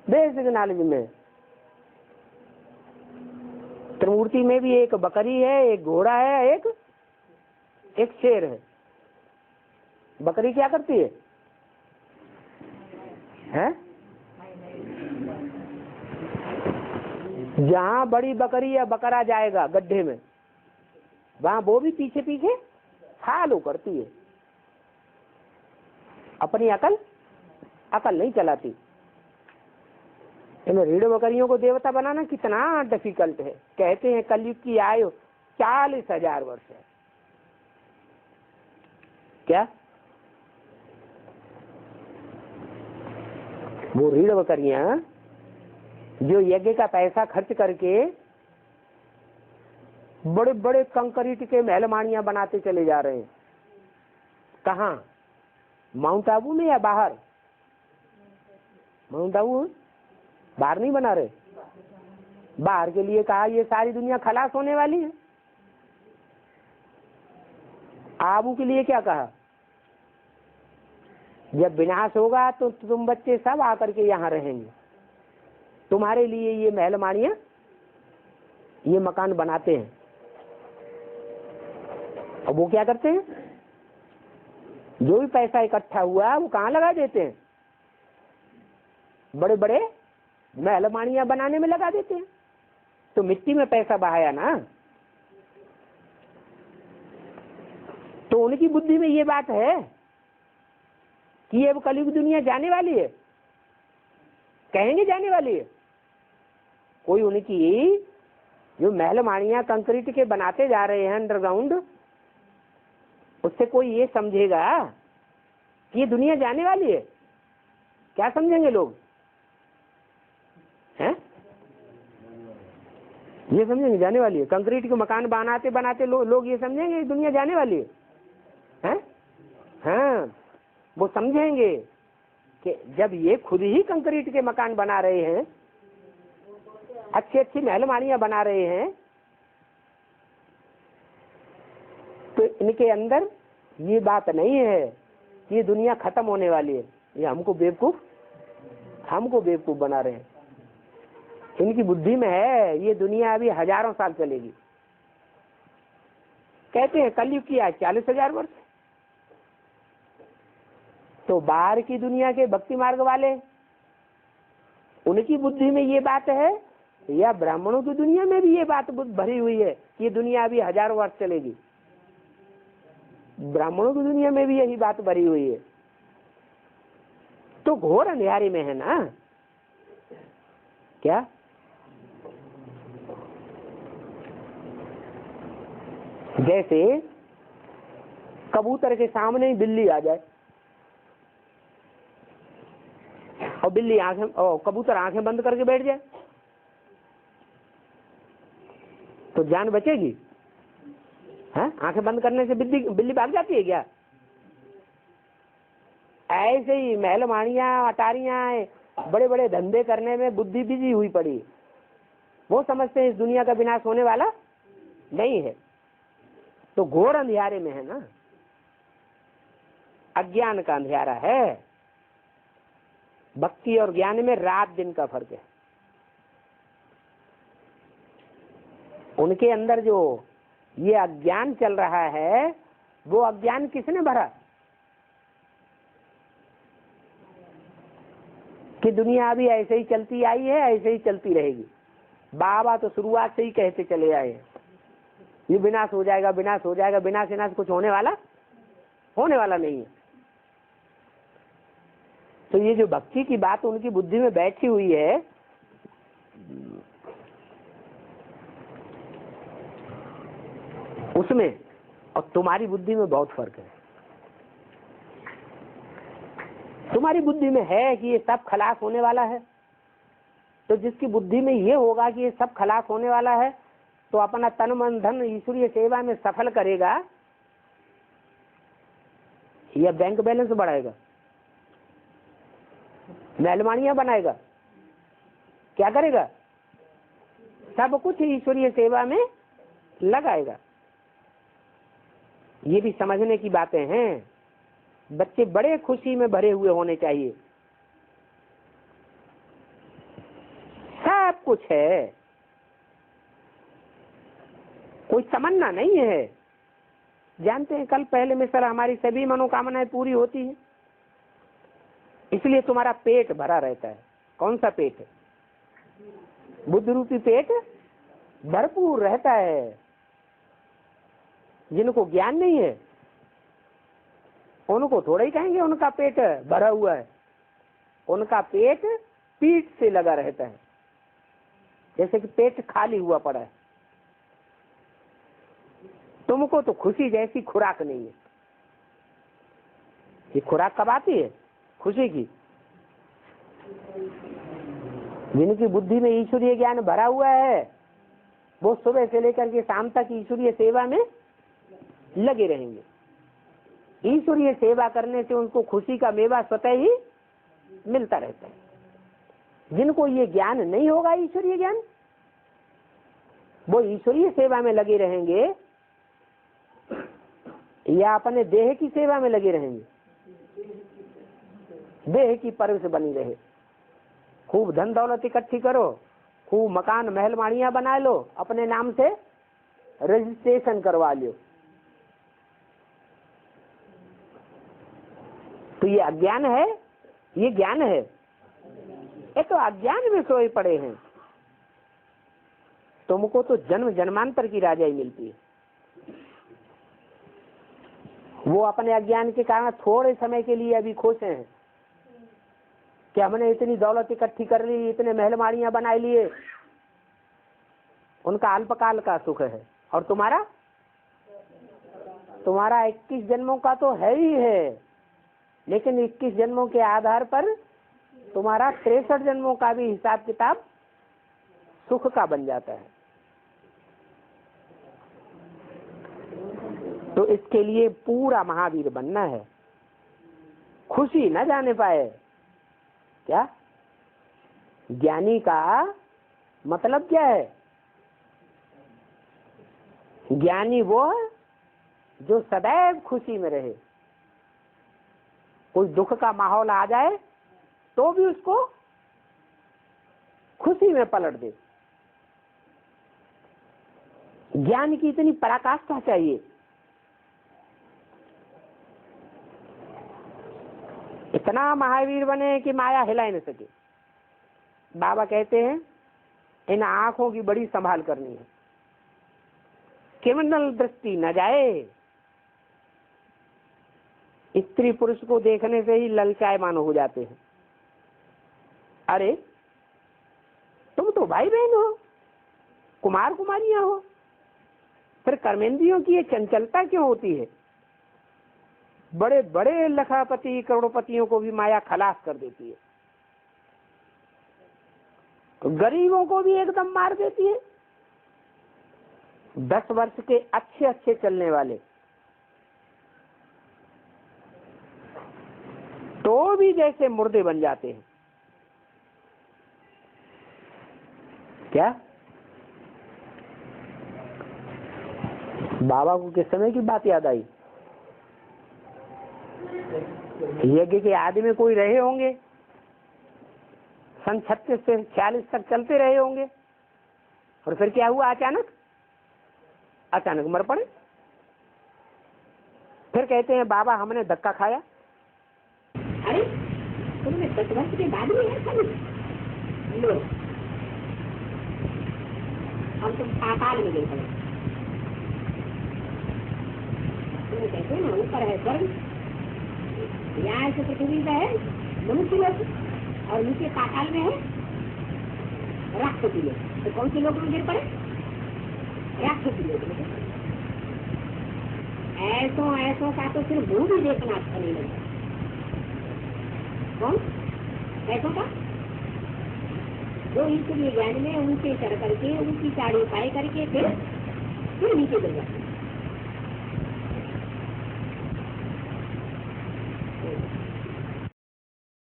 बेसिक नॉलेज में। त्रिमूर्ति में भी एक बकरी है, एक घोड़ा है, एक शेर है। बकरी क्या करती है? हैं? जहां बड़ी बकरी या बकरा जाएगा गड्ढे में, वहां वो भी पीछे पीछे फॉलो करती है। अपनी अकल नहीं चलाती। इन रीढ़ बकरियों को देवता बनाना कितना डिफिकल्ट है। कहते हैं कलयुग की आयु 40,000 वर्ष है। क्या वो रीढ़ बकरियां जो यज्ञ का पैसा खर्च करके बड़े बड़े कंक्रीट के महल माड़ियां बनाते चले जा रहे हैं, कहाँ? माउंट आबू में या बाहर? माउंट आबू बाहर नहीं बना रहे। बाहर के लिए कहा ये सारी दुनिया खलास होने वाली है। आबू के लिए क्या कहा? जब विनाश होगा तो तुम बच्चे सब आकर के यहाँ रहेंगे, तुम्हारे लिए ये महल माड़ियां, ये मकान बनाते हैं। अब वो क्या करते हैं? जो भी पैसा इकट्ठा हुआ वो कहाँ लगा देते हैं? बड़े बड़े महल माड़ियां बनाने में लगा देते हैं। तो मिट्टी में पैसा बहाया ना। तो तो उनकी बुद्धि में ये बात है कि ये कलयुग दुनिया जाने वाली है, कहेंगे जाने वाली है। कोई उनकी जो महल माड़ियां कंक्रीट के बनाते जा रहे हैं अंडरग्राउंड, उससे कोई ये समझेगा कि ये दुनिया जाने वाली है? क्या समझेंगे लोग? हैं? ये समझेंगे जाने वाली है? कंक्रीट के मकान बनाते बनाते लोग ये समझेंगे दुनिया जाने वाली है? हैं? हाँ, वो समझेंगे कि जब ये खुद ही कंक्रीट के मकान बना रहे हैं, अच्छी अच्छी महल माड़ियां बना रहे हैं, तो इनके अंदर ये बात नहीं है कि ये दुनिया खत्म होने वाली है। ये हमको बेवकूफ बना रहे हैं। इनकी बुद्धि में है ये दुनिया अभी हजारों साल चलेगी। कहते हैं कलयुग की आज 40,000 वर्ष। तो बाहर की दुनिया के भक्ति मार्ग वाले, उनकी बुद्धि में ये बात है, या ब्राह्मणों की दुनिया में भी ये बात भरी हुई है कि ये दुनिया अभी हजारों वर्ष चलेगी? ब्राह्मणों की दुनिया में भी यही बात भरी हुई है। तो घोर अंधेरे में है ना। क्या जैसे कबूतर के सामने ही बिल्ली आ जाए और कबूतर आंखें बंद करके बैठ जाए, तो जान बचेगी? है? आंखें बंद करने से बिल्ली भाग जाती है क्या? ऐसे ही महल माड़ियां अटारियां बड़े बड़े धंधे करने में बुद्धि बिजी हुई पड़ी। वो समझते हैं इस दुनिया का विनाश होने वाला नहीं है। तो घोर अंधियारे में है ना, अज्ञान का अंधियारा है। भक्ति और ज्ञान में रात दिन का फर्क है। उनके अंदर जो ये अज्ञान चल रहा है, वो अज्ञान किसने भरा? कि दुनिया अभी ऐसे ही चलती आई है, ऐसे ही चलती रहेगी। बाबा तो शुरुआत से ही कहते चले आए हैं ये विनाश हो जाएगा, विनाश हो जाएगा। विनाश कुछ होने वाला नहीं है। तो ये जो भक्ति की बात उनकी बुद्धि में बैठी हुई है, उसमें और तुम्हारी बुद्धि में बहुत फर्क है। तुम्हारी बुद्धि में है कि ये सब खलास होने वाला है, तो जिसकी बुद्धि में ये होगा कि ये सब खलास होने वाला है, तो अपना तन मन धन ईश्वरीय सेवा में सफल करेगा या बैंक बैलेंस बढ़ाएगा, महलमानियां बनाएगा, क्या करेगा? सब कुछ ईश्वरीय सेवा में लगाएगा। ये भी समझने की बातें हैं। बच्चे बड़े खुशी में भरे हुए होने चाहिए। सब कुछ है, कोई तमन्ना नहीं है। जानते हैं कल पहले में सर हमारी सभी मनोकामनाएं पूरी होती हैं, इसलिए तुम्हारा पेट भरा रहता है। कौन सा पेट? बुद्ध रूपी पेट भरपूर रहता है। जिनको ज्ञान नहीं है उनको थोड़ा ही कहेंगे उनका पेट भरा हुआ है। उनका पेट पीठ से लगा रहता है, जैसे कि पेट खाली हुआ पड़ा है। तुमको तो खुशी जैसी खुराक नहीं है। ये खुराक कब आती है? खुशी की। जिनकी बुद्धि में ईश्वरीय ज्ञान भरा हुआ है, वो सुबह से लेकर के शाम तक ईश्वरीय सेवा में लगे रहेंगे। ईश्वरीय सेवा करने से उनको खुशी का मेवा स्वतः ही मिलता रहता है। जिनको ये ज्ञान नहीं होगा, ईश्वरीय ज्ञान, वो ईश्वरीय सेवा में लगे रहेंगे या अपने देह की सेवा में लगे रहेंगे। देह की परवरिश बनी रहे, खूब धन दौलत इकट्ठी करो, खूब मकान महल माड़ियां बना लो, अपने नाम से रजिस्ट्रेशन करवा लो। तो ये अज्ञान है, ये ज्ञान है। ये तो अज्ञान में सोए पड़े हैं। तुमको तो जन्म जन्मांतर की राजाई मिलती है। वो अपने अज्ञान के कारण थोड़े समय के लिए अभी खुश हैं कि हमने इतनी दौलत इकट्ठी कर ली, इतने महल माड़ियां बना लिए, उनका अल्पकाल का सुख है। और तुम्हारा 21 जन्मों का तो है ही है, लेकिन 21 जन्मों के आधार पर तुम्हारा 63 जन्मों का भी हिसाब किताब सुख का बन जाता है। तो इसके लिए पूरा महावीर बनना है, खुशी न जाने पाए। क्या ज्ञानी का मतलब क्या है? ज्ञानी वो है जो सदैव खुशी में रहे, कोई दुख का माहौल आ जाए तो भी उसको खुशी में पलट दे। ज्ञान की इतनी पराकाष्ठा चाहिए। इतना महावीर बने कि माया हिला ही न सके। बाबा कहते हैं इन आंखों की बड़ी संभाल करनी है, क्रिमिनल दृष्टि न जाए। स्त्री पुरुष को देखने से ही ललचायमान हो जाते हैं। अरे तुम तो भाई बहन हो, कुमार कुमारियां हो, फिर कर्मेंद्रियों की ये चंचलता क्यों होती है? बड़े बड़े लखापति करोड़पतियों को भी माया खलास कर देती है, तो गरीबों को भी एकदम मार देती है। 10 वर्ष के अच्छे अच्छे चलने वाले तो भी जैसे मुर्दे बन जाते हैं। क्या बाबा को किस समय की बात याद आई? यज्ञ के आदि में कोई रहे होंगे, सन 36 से 46 तक चलते रहे होंगे, और फिर क्या हुआ? अचानक मर पड़े। फिर कहते हैं बाबा हमने धक्का खाया। अरे तुमने 10 वर्ष के बाद में लो, अब तुम पाताल में गए पड़े। तुम्हें कहते हैं ना ऊपर है स्वर्ग, यहाँ से पृथ्वी का है मनुष्य लोग, और नीचे पाताल में है राक्षसी लोग। तो कौन से लोग में गिर पड़े? राक्षसी लोग में। ऐसों का तो सिर्फ मुंह भी देखना अच्छा नहीं लगता। कौन ऐसों का? जो इसलिए ज्ञान में ऊंचे चढ़ करके ऊंची चाड़ी पाए करके फिर नीचे गिर जाते।